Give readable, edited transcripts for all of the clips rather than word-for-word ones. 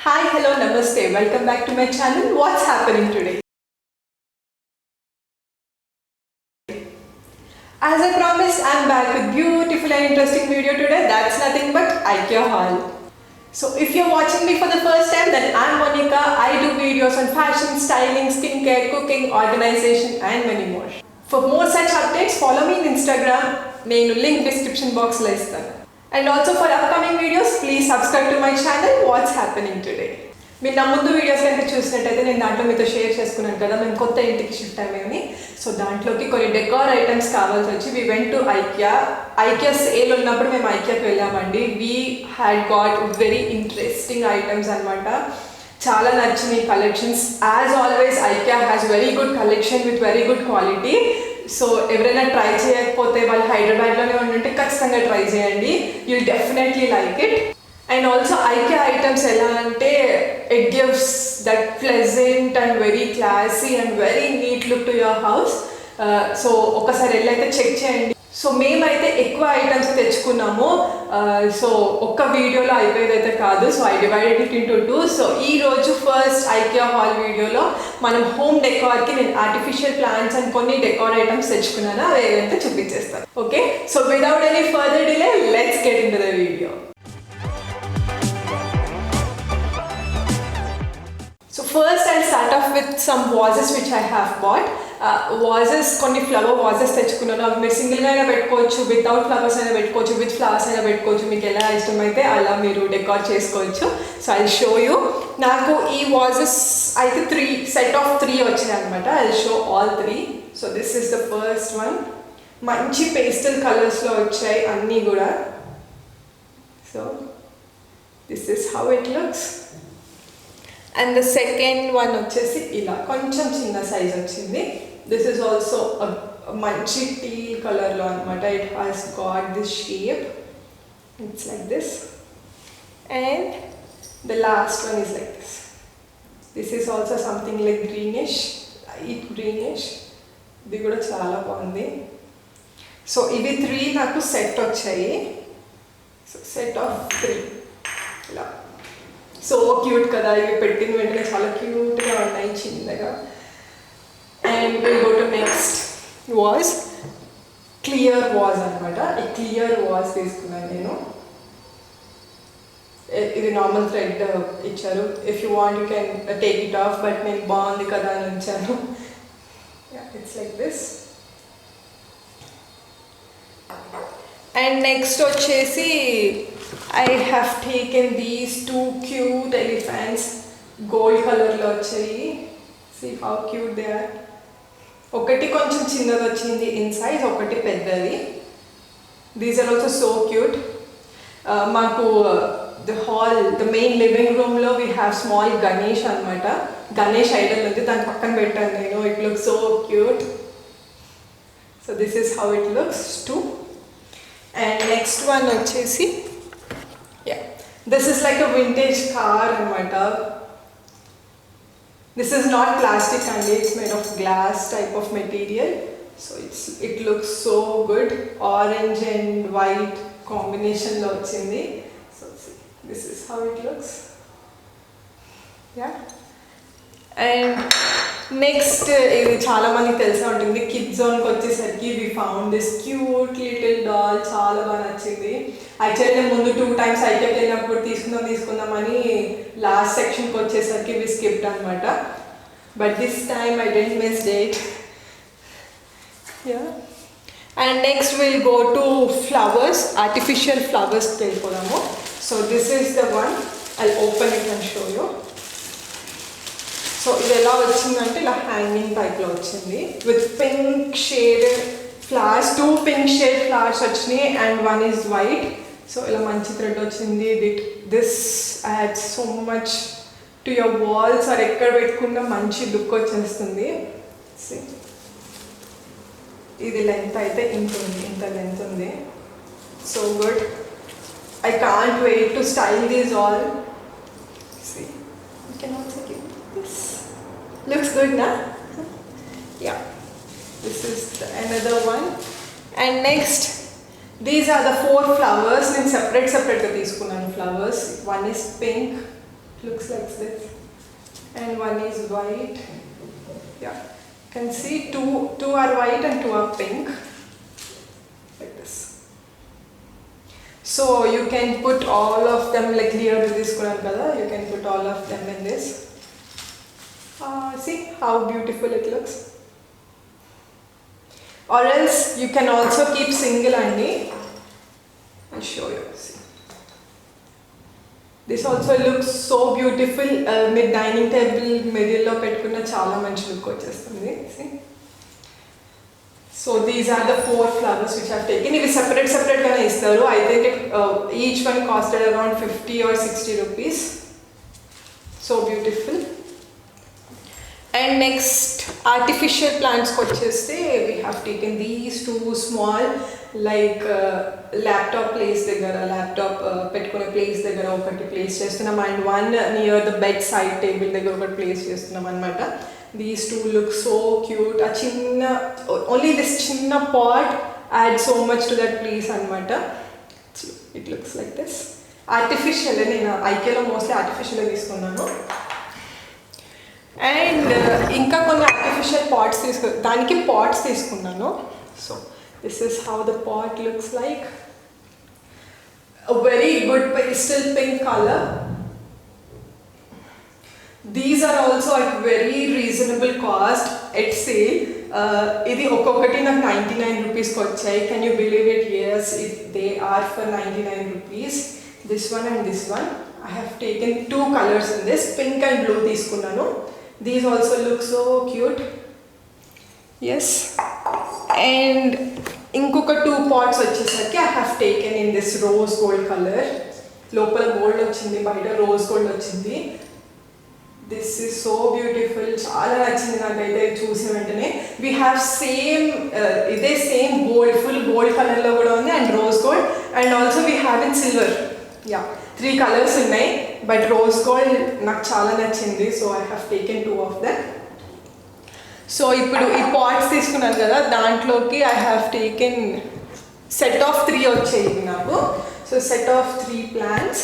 Hi, hello, namaste. Welcome back to my channel. What's happening today? As I promised, I'm back with beautiful and interesting video today. That's nothing but IKEA haul. So if you're watching me for the first time, then I'm Monica. I do videos on fashion, styling, skincare, cooking, organization and many more. For more such updates, follow me on Instagram. Nenu link description box lo istanu. And also for upcoming videos, please subscribe to my channel. What's happening today? మీరు నా ముందు videos కనుక చూసినట్టయితే నేను దాంట్లో మీతో share చేసుకున్నాను కదా మేము కొత్త ఇంటికి షిఫ్ట్ అయ్యామని. సో దాంట్లోకి కొన్ని డెకార్ ఐటమ్స్ కావాల్సి వచ్చి we went to IKEA sale ఉన్నప్పుడు మేము ఐకియాకి వెళ్ళామండి. We had got very interesting items అనమాట. చాలా నచ్చినాయి collections. As always IKEA has very good collection with very good quality. So ఎవరైనా ట్రై చేయకపోతే వాళ్ళు హైదరాబాద్లోనే ఉంటుంటే ఖచ్చితంగా ట్రై చేయండి. You definitely like it. And also IKEA items ఎలా అంటే it gives that pleasant and very classy and very neat look to your house. So ఒకసారి వెళ్ళైతే చెక్ చేయండి. సో మేమైతే ఎక్కువ ఐటమ్స్ తెచ్చుకున్నాము. సో ఒక్క వీడియోలో అయిపోయేదైతే కాదు. So I divided it into 2. So ఈరోజు ఫస్ట్ ఐకియా హాల్ వీడియోలో మనం హోమ్ డెకార్కి నేను ఆర్టిఫిషియల్ ప్లాంట్స్ అండ్ కొన్ని డెకార్ ఐటమ్స్ తెచ్చుకున్నాను. అవి ఏవైతే చూపించేస్తాను. Okay, so without any further delay let's get in to the video. So first I'll start off with some vases which I have bought. Vases కొన్ని flower vases తెచ్చుకున్నాను. అవి మీరు సింగిల్గా అయినా పెట్టుకోవచ్చు, వితౌట్ ఫ్లవర్స్ అయినా పెట్టుకోవచ్చు, విత్ ఫ్లవర్స్ అయినా పెట్టుకోవచ్చు. మీకు ఎలా ఇష్టమైతే అలా మీరు డెకార్ చేసుకోవచ్చు. So I show you. నాకు ఈ వాజెస్ అయితే 3 సెట్ ఆఫ్ 3 వచ్చినాయి అనమాట. I show all 3. So this is the first one. మంచి పేస్టల్ కలర్స్లో వచ్చాయి అన్నీ కూడా. So this is how it looks. And the second one వచ్చేసి ఇలా కొంచెం చిన్న సైజ్ వచ్చింది. దిస్ ఈజ్ ఆల్సో మంచి టీల్ కలర్లో అనమాట. It has got this shape. It's like this. And the last one is like this. This is also something like greenish, light greenish. ఇది కూడా చాలా బాగుంది. సో ఇవి 3 నాకు సెట్ వచ్చాయి. సో సెట్ ఆఫ్ 3 ఇలా. సో క్యూట్ కదా, ఇవి పెట్టిన వెంటనే చాలా క్యూట్గా ఉన్నాయి చిన్నగా. And will go to next was clear was అనమాట. ఈ క్లియర్ వాజ్ తీసుకున్నాను నేను. ఇది నార్మల్ థ్రెడ్ ఇచ్చారు. If you want you can take it of, but నేను బాగుంది కదా అని ఉంచాను. It's like this. And next వచ్చేసి I have taken these 2 cute elephants. Gold కలర్లో వచ్చాయి. See how cute they are. ఒకటి కొంచెం చిన్నది వచ్చింది ఇన్ సైజ్, ఒకటి పెద్దది. These are also so cute. మాకు ద మెయిన్ లివింగ్ రూమ్లో వీ హ్యావ్ స్మాల్ గణేష్ అనమాట. గణేష్ ఐడల్ ఉంది, దాని పక్కన పెట్టాను నేను. It looks so cute. So this is how it looks too. And next one వచ్చేసి this is like a vintage car anamata. This is not plastic and it's made of glass type of material. So it looks so good. Orange and white combination lo vachindi. So see, this is how it looks. Yeah. And next ఇది చాలా మందికి తెలిసే ఉంటుంది. Kids జోన్కి వచ్చేసరికి we found this cute little doll. చాలా బాగా నచ్చింది. యాక్చువల్లీ నేను ముందు 2 టైమ్స్ ఐకియాకి వెళ్ళినప్పుడు తీసుకుందామని లాస్ట్ సెక్షన్కి వచ్చేసరికి వి స్కిప్డ్ అనమాట. But this time I didn't miss that. And next will go to flowers, artificial ఫ్లవర్స్కి వెళ్ళిపోదాము. So this is the one. I open it and show you. So ఇది ఎలా వచ్చిందంటే ఇలా హ్యాంగింగ్ టైప్లో వచ్చింది with pink shade flowers. 2 pink shade flowers వచ్చినాయి and 1 is white. So ఇలా మంచి థ్రెడ్ వచ్చింది. This add so much to your walls. Or ఎక్కడ పెట్టుకున్నా మంచి లుక్ వచ్చేస్తుంది. ఇది లెంత్ అయితే ఇంత లెంత్ ఉంది. So good. I can't wait to style these all. See, you can also give this. Looks good, na? Yeah. This is another one. And next, these are the 4 flowers. నేను separate గా తీసుకున్నాను flowers. One is pink, looks like this, and one is white. Yeah, you can see two are white and two are pink, like this. So you can put all of them, like near to this color, you can put all of them in this. See how beautiful it looks. Or else you can also keep single only. I'll show you. See. This also looks so beautiful. Mid dining table middle lo pettukunna chaala manchi look vachestundi. See. So these are the 4 flowers which I've taken. Ivi separate gaane istaru. I think each one costed around 50 or 60 rupees. So beautiful. And next, artificial plants kocheste, we have taken these 2 small, like laptop place daggara, laptop petukone place daggara okati place chestunam, and one near the bedside table daggara okati place chestunam anamata. These 2 look so cute. A chinna, only this chinna pot adds so much to that place anamata. It looks like this. Artificial, nenu IKEA lo mostly artificial తీసుకున్నాను. And ఇంకా కొన్ని artificial pots దానికి pots తీసుకున్నాను. So this is how the pot looks like. A very good pastel pink color. These are also at very reasonable cost at sale. ఇది ఒక్కొక్కటి నాకు 99 rupees కి వచ్చాయి. Can you believe it? Yes, they are for 99 rupees. This one and this one. I have taken 2 colors in this, pink and blue తీసుకున్నాను. These also look so cute. Yes. And inkoka 2 pots vachesarki I have taken in this rose gold color. Lopala gold ochindi, baita rose gold ochindi. This is so beautiful. Chaala nachindi nakaithe chusi ventane. We have same ide same gold, full gold color lo kuda undi, and rose gold, and also we have in silver. Yeah, 3 colors unnai, but rose gold నాకు చాలా నచ్చింది, so I have taken 2 of them. So ఇప్పుడు ఈ pots తీసుకున్నాను కదా, దాంట్లోకి I have taken set of 3 వచ్చాయి నాకు. So set of 3 plants,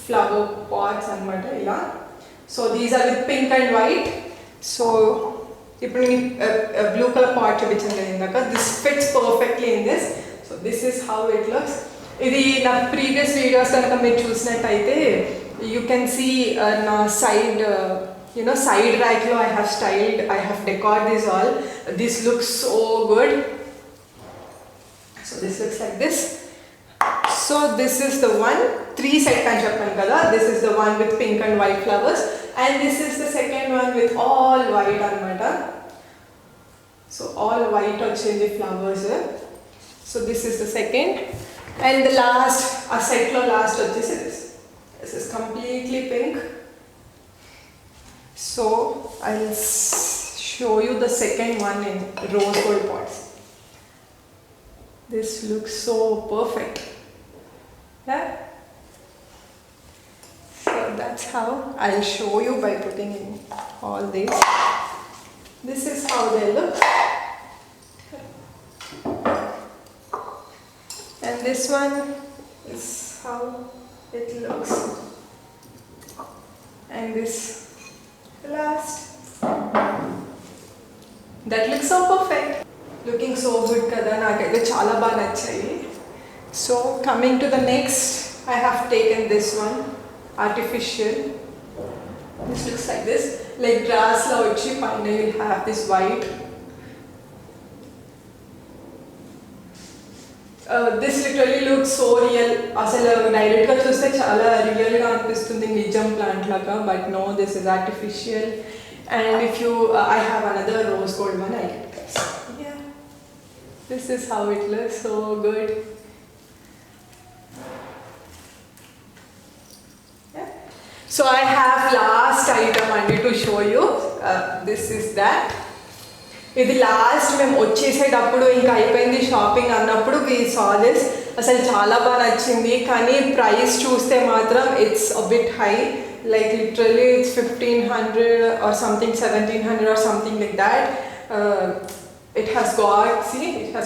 flower pots అన్నమాట ఇలా. So these are with pink and white. So ఇప్పుడు నేను blue color pot చూపించాను కదా ఇందాక, this fits perfectly in this. So this is how it looks. ఇది నా ప్రీవియస్ వీడియోస్ కనుక మీరు చూసినట్టయితే యూ కెన్ సీ నా side side rack lo I have decored this all. This looks so good. So this looks like this. So this is the one, 3 set అని చెప్పాను కదా. This is the one with pink and white flowers, and this is the second one with all white అన్నమాట. So all white వచ్చింది flowers. So this is the second. And the last, a set lo last vachesi this is completely pink. So I'll show you the second one in rose gold pots. This looks so perfect. Yeah. So that's how I'll show you by putting in all these. This is how they look. And this one is how it looks, and this last, that looks so perfect, looking so good kada, nakaithe chaala baga nachayi. So coming to the next, I have taken this one, artificial. This looks like this, like grass la vachi paina you have this white. This literally looks so real. Asalu direct ga chuste chaala real ga anipistundi nijam plant laga, but no, this is artificial. And if you I have another rose gold one, I'll get this. Yeah, this is how it looks, so good. Yeah. So I have last item I need to show you. This is that. ఇది last మేము వచ్చేసేటప్పుడు ఇంకా అయిపోయింది shopping అన్నప్పుడు వి saw this. అసలు చాలా బాగా నచ్చింది, కానీ ప్రైస్ చూస్తే మాత్రం it's a bit high. Like literally it's 1500 or something, 1700 or something like that. It has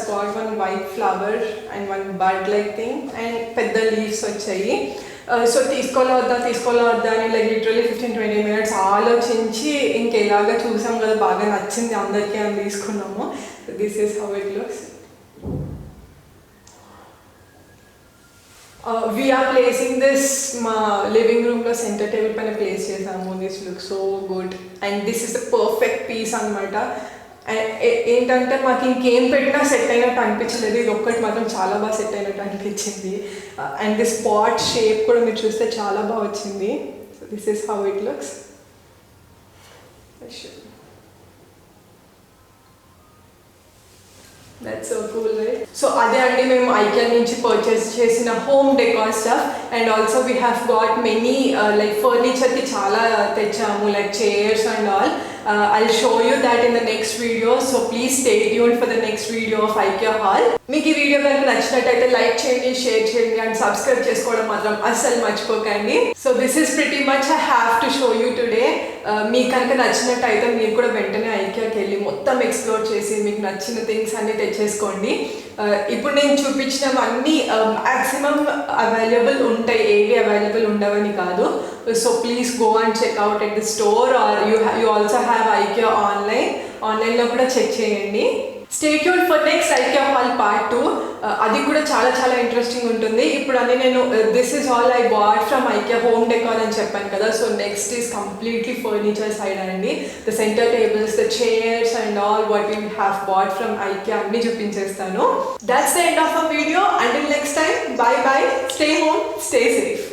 got one white flower and one bud like thing, and పెద్ద leaves వచ్చాయి. సో తీసుకోవాలా వద్దా అని లైక్ లిటరలీ 15-20 minutes ఆలోచించి ఇంకెలాగా చూసాం కదా, బాగా నచ్చింది అందరికీ అని తీసుకున్నాము. This is how it looks. We are placing this మా లివింగ్ రూమ్లో సెంటర్ టేబుల్ పైన ప్లేస్ చేసాము. This look so good and this is the perfect piece అనమాట. ఏంటంటే మాకు ఇంకేం పెట్టినా సెట్ అయినట్టు అనిపించలేదు, ఇది ఒక్కటి మాత్రం చాలా బాగా సెట్ అయినట్టు అనిపించింది. అండ్ దిస్ పాట్ షేప్ కూడా మీరు చూస్తే చాలా బాగా వచ్చింది. So this is how it looks. That's so cool, right? So అదే అండి మేము IKEA నుంచి పర్చేస్ చేసిన home decor stuff. And also we have got many like ఫర్నిచర్కి చాలా తెచ్చాము, like chairs and all. I'll show you that in the next video, so please stay tuned for the next video of IKEA haul. మీకు ఈ video కనుక నచ్చినట్టయితే like చేయండి, share చేయండి and subscribe చేసుకోవడం మాత్రం అస్సలు మర్చిపోకండి. So this is pretty much I have to show you today. మీకు కనుక నచ్చినట్టయితే మీరు కూడా వెంటనే ఐకియాకి వెళ్ళి మొత్తం ఎక్స్ప్లోర్ చేసి మీకు నచ్చిన థింగ్స్ అన్నీ తెచ్చేసుకోండి. ఇప్పుడు నేను చూపించినవన్నీ మ్యాక్సిమం అవైలబుల్ ఉంటాయి, ఏవి అవైలబుల్ ఉండవని కాదు. So please go and check out at the store or you also have IKEA ఆన్లైన్లో కూడా చెక్ చేయండి. Stay tuned for next IKEA haul part 2. అది కూడా చాలా చాలా ఇంట్రెస్టింగ్ ఉంటుంది. ఇప్పుడు అన్నీ నేను this is all I bought from IKEA home decor అని చెప్పాను కదా. So next is completely furniture side అండి. The centre tables, the chairs and all what we have bought from IKEA అన్నీ చూపించేస్తాను. That's the end of a video. Until next time, bye bye, stay home, stay safe.